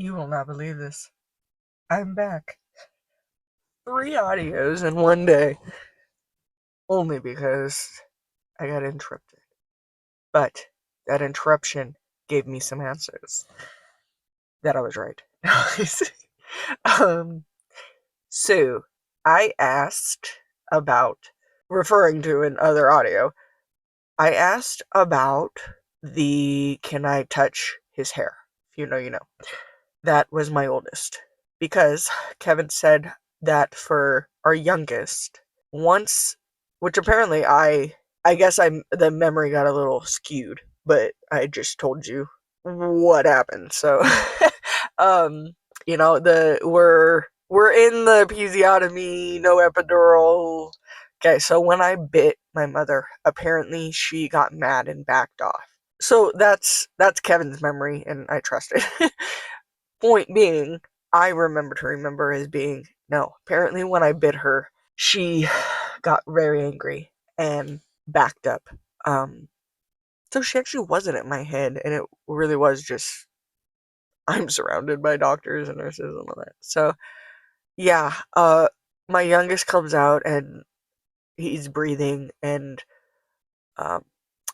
You will not believe this. I'm back. 3 audios in one day. Only because I got interrupted. But that interruption gave me some answers. That I was right. um, so, I asked about, referring to another audio, I asked about the can I touch his hair? If you know, you know. That was my oldest. Because Kevin said that for our youngest, once, which apparently I guess the memory got a little skewed, but I just told you what happened. So, um, we're in the episiotomy, no epidural. Okay, so when I bit my mother, apparently she got mad and backed off. So that's Kevin's memory, and I trust it. Point being, I remember as being, no, apparently when I bit her, she got very angry and backed up. Um, so she actually wasn't at my head, and it really was just, I'm surrounded by doctors and nurses and all that. So, yeah, my youngest comes out and he's breathing, and um,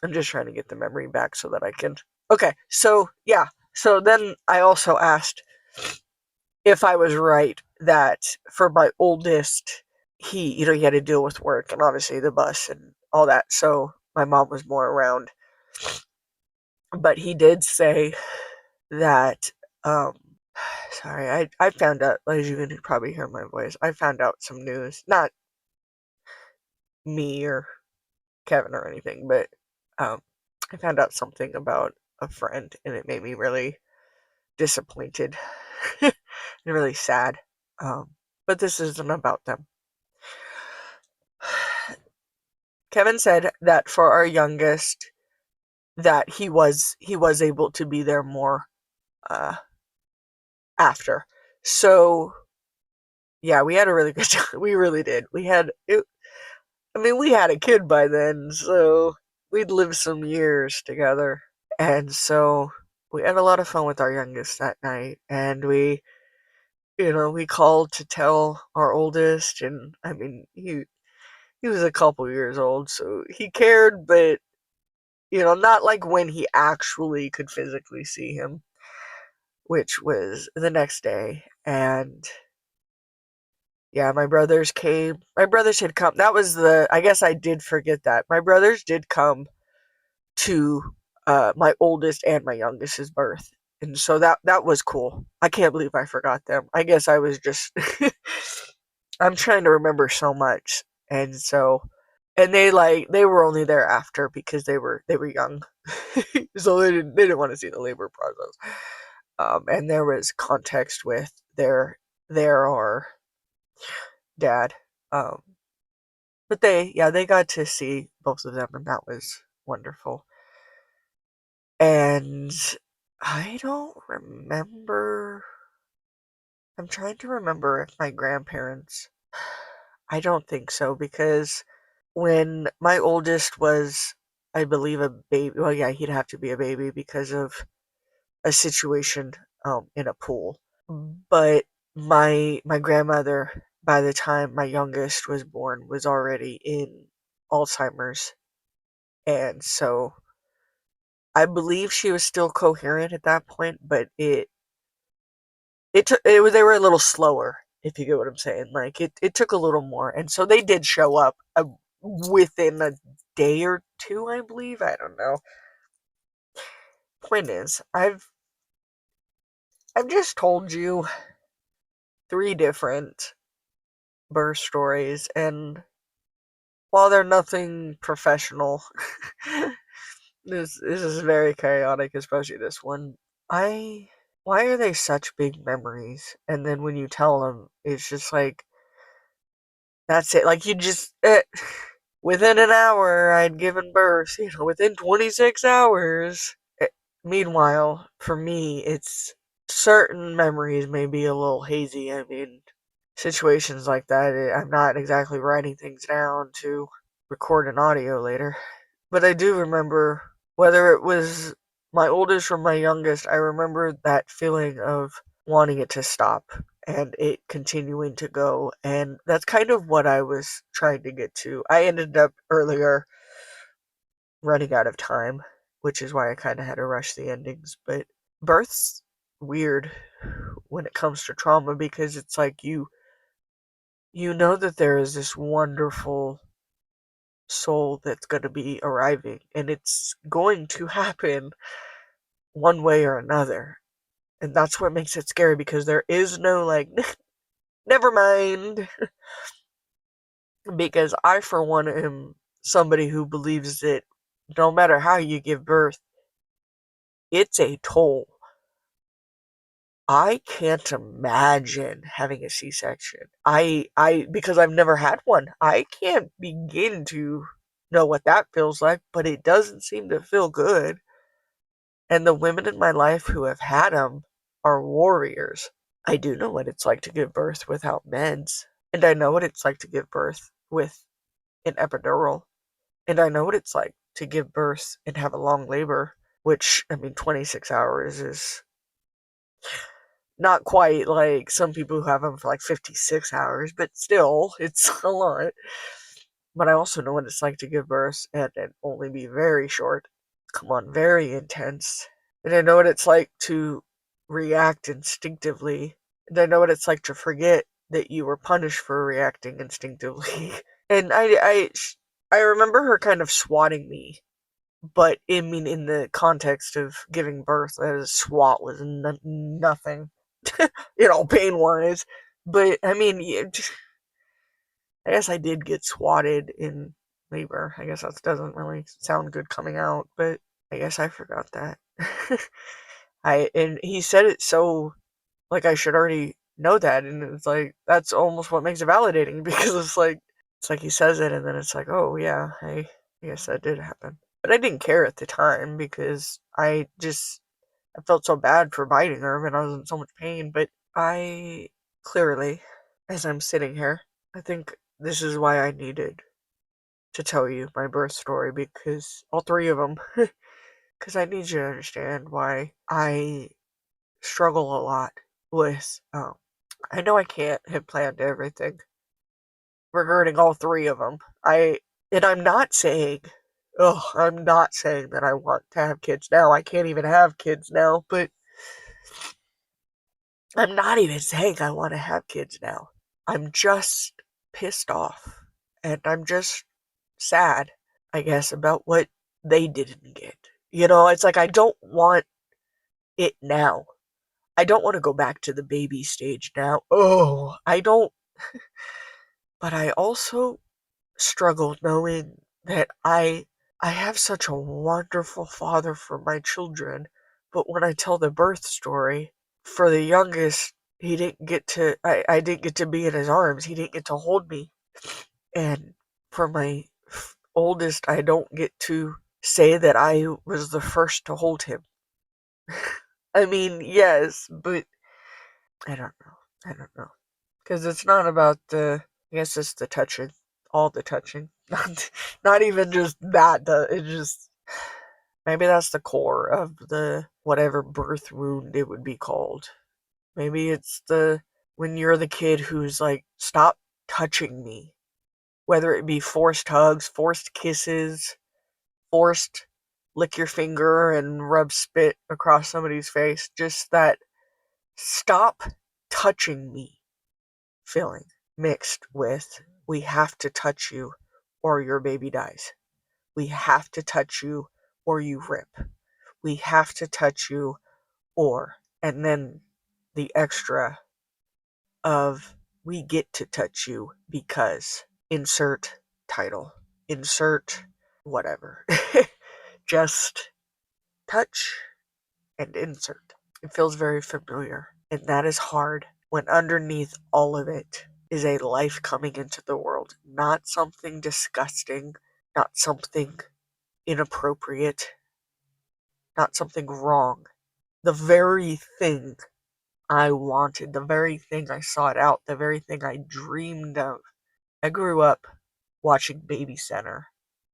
I'm just trying to get the memory back so that I can. Okay, so yeah, so then I also asked if I was right that for my oldest, he had to deal with work and obviously the bus and all that, so my mom was more around. But he did say that, um, sorry, I found out, as you can probably hear my voice, I found out some news, not me or Kevin or anything, but I found out something about a friend and it made me really disappointed and really sad. But this isn't about them. Kevin said that for our youngest, that he was able to be there more uh, after. So yeah, we had a really good time. We really did. We had it. I mean, we had a kid by then, so we'd lived some years together, and so we had a lot of fun with our youngest that night. And we called to tell our oldest, and I mean, he was a couple years old, so he cared, but not like when he actually could physically see him, which was the next day. And yeah, my brothers came. My brothers had come. I guess I did forget that. My brothers did come to my oldest and my youngest's birth. And so that was cool. I can't believe I forgot them. I guess I was just I'm trying to remember so much. And so and they were only there after because they were young. So they didn't want to see the labor process. And there was context with their dad. Um, but they got to see both of them, and that was wonderful. And I don't remember. I'm trying to remember if my grandparents. I don't think so because when my oldest was, I believe, a baby. Well, yeah, he'd have to be a baby because of a situation in a pool. But my grandmother, by the time my youngest was born, was already in Alzheimer's, and so I believe she was still coherent at that point, but they were a little slower, if you get what I'm saying. Like it took a little more, and so they did show up within a day or two, I believe. I don't know. Point is, I've just told you 3 different birth stories, and while they're nothing professional, this is very chaotic, especially this one. I Why are they such big memories? And then when you tell them, it's just like that's it. Like you just within an hour, I'd given birth. Within 26 hours. Meanwhile, for me, it's certain memories may be a little hazy. I mean, situations like that, I'm not exactly writing things down to record an audio later. But I do remember, whether it was my oldest or my youngest, I remember that feeling of wanting it to stop and it continuing to go. And that's kind of what I was trying to get to. I ended up earlier running out of time, which is why I kind of had to rush the endings. But birth's weird when it comes to trauma because it's like you know that there is this wonderful soul that's going to be arriving and it's going to happen one way or another. And that's what makes it scary because there is no like never mind. Because I for one am somebody who believes that no matter how you give birth, it's a toll. I can't imagine having a C-section. I because I've never had one. I can't begin to know what that feels like, but it doesn't seem to feel good. And the women in my life who have had them are warriors. I do know what it's like to give birth without meds, and I know what it's like to give birth with an epidural, and I know what it's like to give birth and have a long labor, which, I mean, 26 hours is not quite like some people who have them for like 56 hours, but still, it's a lot. But I also know what it's like to give birth and it only be very short. Come on, very intense. And I know what it's like to react instinctively. And I know what it's like to forget that you were punished for reacting instinctively. And I remember her kind of swatting me, but I mean, in the context of giving birth, a swat was nothing, pain wise. But I mean, I guess I did get swatted in labor. I guess that doesn't really sound good coming out, but I guess I forgot that. And he said it so like I should already know that, and it's like that's almost what makes it validating because it's like he says it, and then it's like, oh yeah, I guess that did happen. But I didn't care at the time because I felt so bad for biting her, and I was in so much pain. But I clearly, as I'm sitting here, I think this is why I needed to tell you my birth story because all three of them, because I need you to understand why I struggle a lot with. I know I can't have planned everything regarding all three of them. I'm not saying, I'm not saying that I want to have kids now. I can't even have kids now, but I'm not even saying I want to have kids now. I'm just pissed off. And I'm just sad, I guess, about what they didn't get. It's like I don't want it now. I don't want to go back to the baby stage now. Oh, I don't. But I also struggle knowing that I have such a wonderful father for my children, but when I tell the birth story, for the youngest, he didn't get to I didn't get to be in his arms. He didn't get to hold me. And for my oldest, I don't get to say that I was the first to hold him. I mean, yes, but I don't know. I don't know. Because it's not about I guess it's the touching. All the touching. Not even just that. It just. Maybe that's the core of the whatever birth wound it would be called. Maybe it's when you're the kid who's like, stop touching me. Whether it be forced hugs, forced kisses, forced lick your finger and rub spit across somebody's face. Just that stop touching me feeling mixed with we have to touch you or your baby dies. We have to touch you or you rip. We have to touch you or, and then the extra of we get to touch you because insert title, insert whatever. Just touch and insert. It feels very familiar, and that is hard when underneath all of it is a life coming into the world. Not something disgusting, not something inappropriate, not something wrong. The very thing I wanted, the very thing I sought out, the very thing I dreamed of. I grew up watching Baby Center.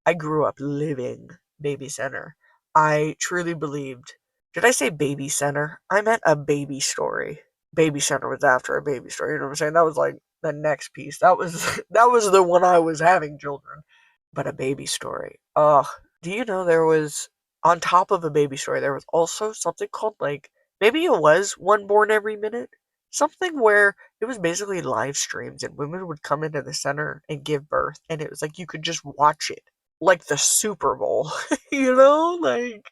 I grew up living Baby Center. I truly believed. Did I say Baby Center? I meant A Baby Story. Baby Center was after a baby story. You know what I'm saying? That was like the next piece. That was that was the one I was having children. But a baby story. Do you know there was on top of a baby story there was also something called like maybe it was one born every minute? Something where it was basically live streams and women would come into the center and give birth and it was like you could just watch it. Like the Super Bowl. You know? Like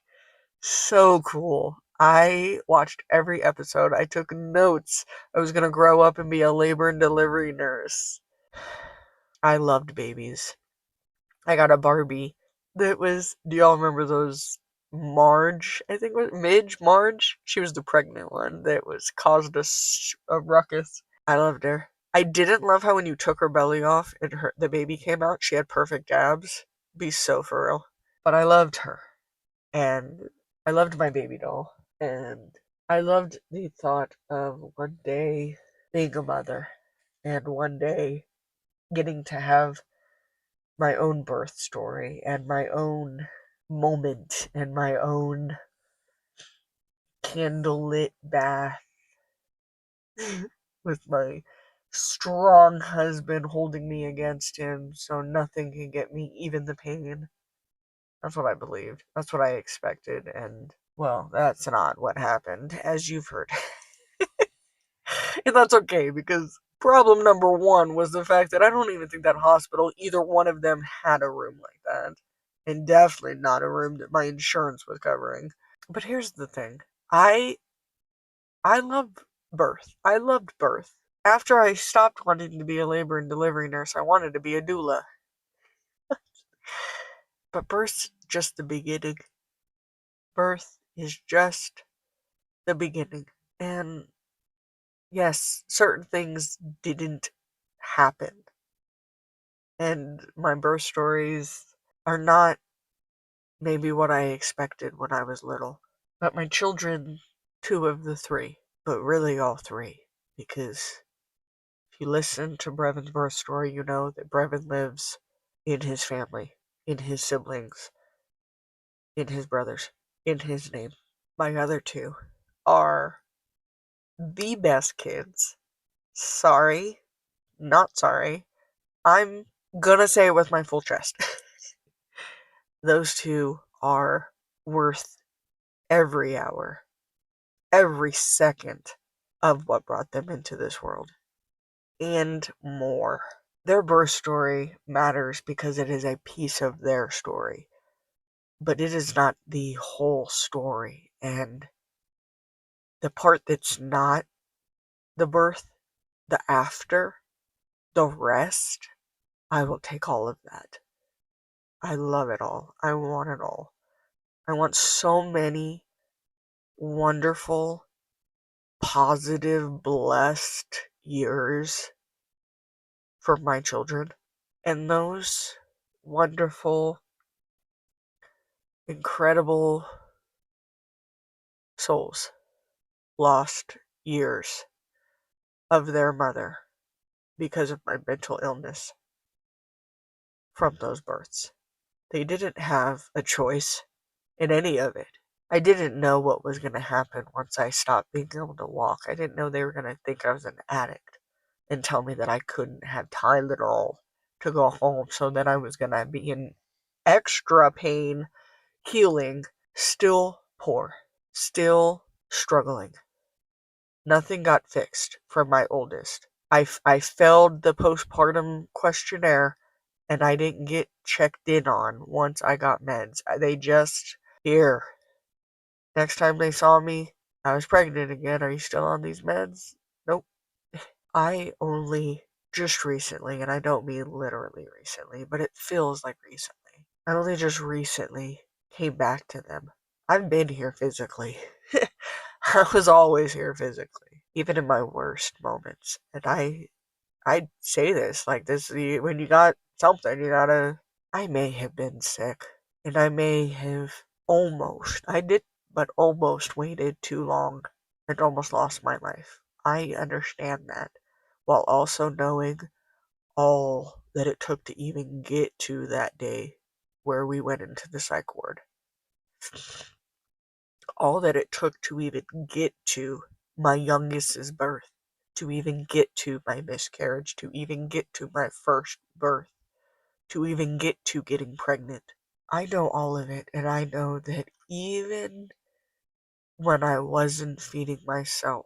so cool. I watched every episode. I took notes. I was gonna grow up and be a labor and delivery nurse. I loved babies. I got a Barbie that was. Do y'all remember those? Marge, I think was Marge. She was the pregnant one that was caused a ruckus. I loved her. I didn't love how when you took her belly off and the baby came out, she had perfect abs. Be so for real. But I loved her. And I loved my baby doll. And I loved the thought of one day being a mother and one day getting to have my own birth story and my own moment and my own candlelit bath with my strong husband holding me against him so nothing can get me, even the pain. That's what I believed. That's what I expected. And, well, that's not what happened, as you've heard. And that's okay, because problem number one was the fact that I don't even think that hospital, either one of them, had a room like that. And definitely not a room that my insurance was covering. But here's the thing. I love birth. I loved birth. After I stopped wanting to be a labor and delivery nurse, I wanted to be a doula. But birth's just the beginning. Birth is just the beginning. And yes, certain things didn't happen. And my birth stories are not maybe what I expected when I was little. But my children, two of the three, but really all three, because if you listen to Brevin's birth story, you know that Brevin lives in his family, in his siblings, in his brothers, in his name. My other two are the best kids. Sorry, not sorry. I'm gonna say it with my full chest. Those two are worth every hour, every second of what brought them into this world, and more. Their birth story matters because it is a piece of their story, but it is not the whole story. And the part that's not the birth, the after, the rest, I will take all of that. I love it all. I want it all. I want so many wonderful, positive, blessed years for my children. And those wonderful, incredible souls lost years of their mother because of my mental illness from those births. They didn't have a choice in any of it. I didn't know what was going to happen once I stopped being able to walk. I didn't know they were going to think I was an addict and tell me that I couldn't have Tylenol to go home, so that I was going to be in extra pain, healing, still poor, still struggling. Nothing got fixed for my oldest. I failed the postpartum questionnaire and I didn't get checked in on once I got meds. They just, here, next time they saw me, I was pregnant again. Are you still on these meds? Nope. I only just recently, and I don't mean literally recently, but it feels like recently. I only just recently came back to them. I've been here physically. I was always here physically, even in my worst moments. And I say this like this: when you got something, you gotta. I may have been sick, and I may have I did, but almost waited too long and almost lost my life. I understand that, while also knowing all that it took to even get to that day where we went into the psych ward. All that it took to even get to my youngest's birth, to even get to my miscarriage, to even get to my first birth, to even get to getting pregnant. I know all of it, and I know that even when I wasn't feeding myself,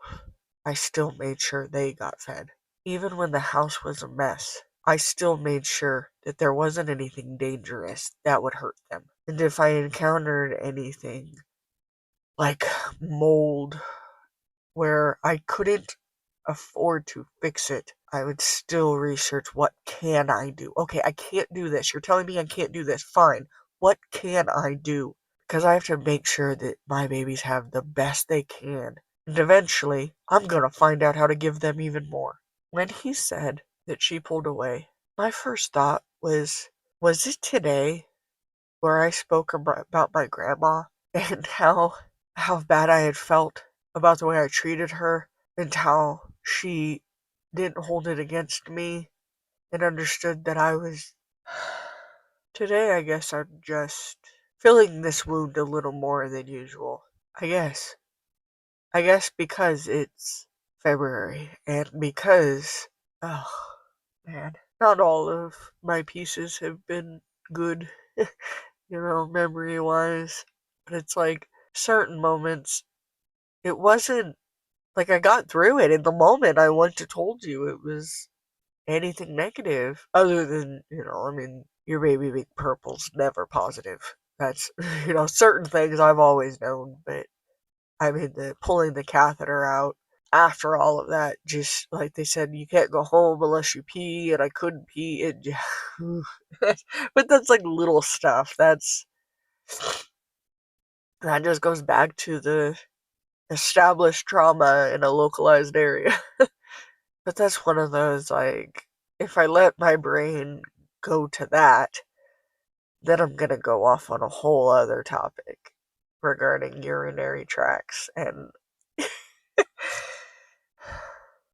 I still made sure they got fed. Even when the house was a mess, I still made sure that there wasn't anything dangerous that would hurt them. And if I encountered anything like mold where I couldn't afford to fix it, I would still research what can I do. Okay, I can't do this. You're telling me I can't do this. Fine. What can I do? Because I have to make sure that my babies have the best they can. And eventually, I'm going to find out how to give them even more. When he said that she pulled away, my first thought was it today where I spoke about my grandma and how bad I had felt about the way I treated her and how she didn't hold it against me and understood that I was. Today, I guess I'm just feeling this wound a little more than usual. I guess. I guess because it's February and because, oh man, not all of my pieces have been good, memory wise. But it's like certain moments, it wasn't like I got through it in the moment. I wouldn't have told you it was anything negative other than, I mean, your baby being purple's never positive. That's, certain things I've always known, but I mean, the pulling the catheter out after all of that, just like they said, you can't go home unless you pee, and I couldn't pee. But that's like little stuff. That just goes back to the established trauma in a localized area. But that's one of those, like, if I let my brain go to that, then I'm gonna go off on a whole other topic regarding urinary tracts. And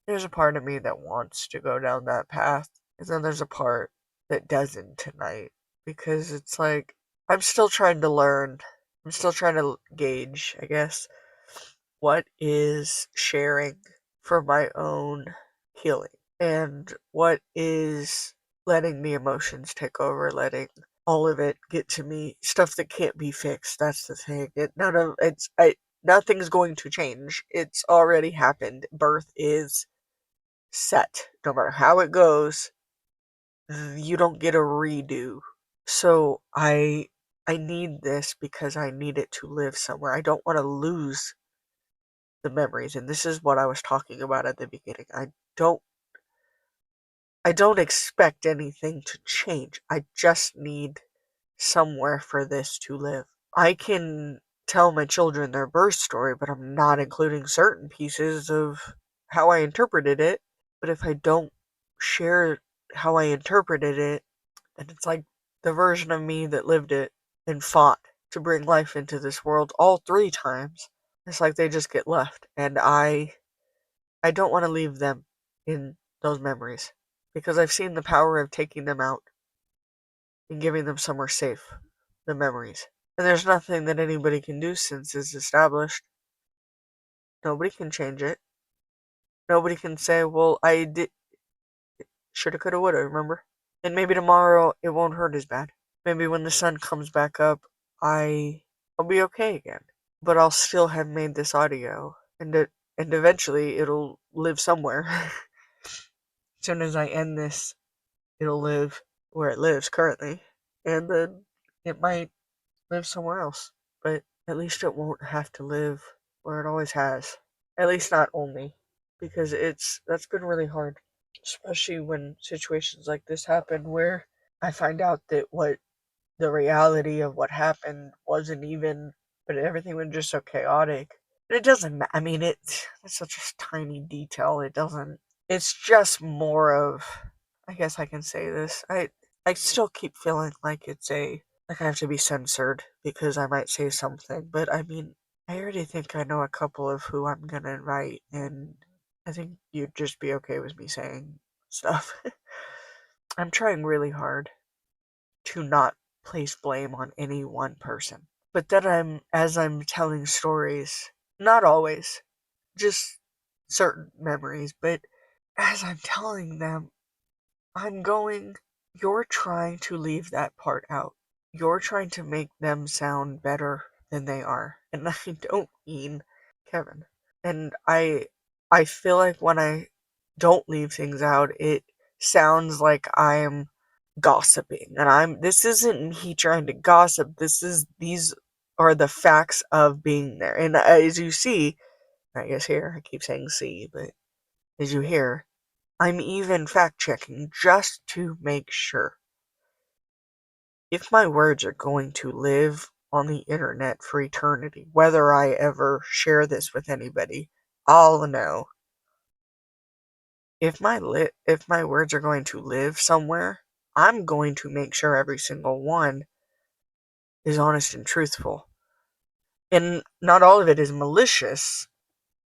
there's a part of me that wants to go down that path, and then there's a part that doesn't tonight. Because it's like, I'm still trying to learn. I'm still trying to gauge, I guess, what is sharing for my own healing, and what is letting the emotions take over, letting all of it get to me, stuff that can't be fixed. That's the thing. Nothing's going to change. It's already happened. Birth is set. No matter how it goes, you don't get a redo. So I need this because I need it to live somewhere. I don't want to lose the memories, and this is what I was talking about at the beginning. Don't I don't expect anything to change. I just need somewhere for this to live. I can tell my children their birth story, but I'm not including certain pieces of how I interpreted it. But if I don't share how I interpreted it, then it's like the version of me that lived it and fought to bring life into this world all three times. It's like they just get left. And I don't want to leave them in those memories because I've seen the power of taking them out and giving them somewhere safe, the memories. And there's nothing that anybody can do since it's established. Nobody can change it. Nobody can say, well, I did, shoulda, coulda, woulda, remember? And maybe tomorrow it won't hurt as bad. Maybe when the sun comes back up, I'll be okay again. But I'll still have made this audio, and eventually it'll live somewhere. As soon as I end this, it'll live where it lives currently, and then it might live somewhere else. But at least it won't have to live where it always has. At least not only, because that's been really hard, especially when situations like this happen where I find out that what the reality of what happened wasn't even, but everything was just so chaotic. And it doesn't I mean, it's such a tiny detail. It's just more of, I guess I can say this. I still keep feeling like like I have to be censored because I might say something, but I mean, I already think I know a couple of who I'm gonna invite, and I think you'd just be okay with me saying stuff. I'm trying really hard to not place blame on any one person. But then as I'm telling stories, not always, just certain memories, but as I'm telling them, I'm going, you're trying to leave that part out. You're trying to make them sound better than they are. And I don't mean Kevin. And I feel like when I don't leave things out, it sounds like I'm gossiping. And this isn't me trying to gossip. These are the facts of being there. And as you see, I guess here, I keep saying see, but as you hear, I'm even fact checking just to make sure. If my words are going to live on the internet for eternity, whether I ever share this with anybody, I'll know. If my words are going to live somewhere, I'm going to make sure every single one is honest and truthful. And not all of it is malicious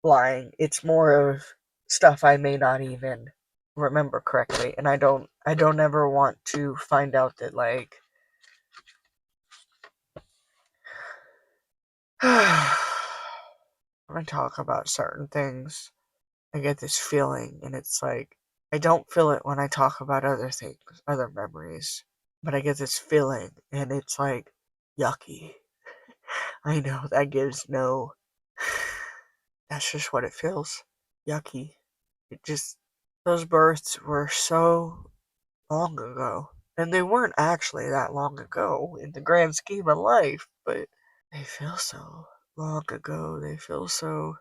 lying. It's more of stuff I may not even remember correctly, and I don't ever want to find out that, like, when I talk about certain things, I get this feeling, and it's like I don't feel it when I talk about other things, other memories, but I get this feeling, and it's like yucky. I know that gives no. That's just what it feels. Yucky. It just. Those births were so long ago. And they weren't actually that long ago in the grand scheme of life, but they feel so long ago. They feel so.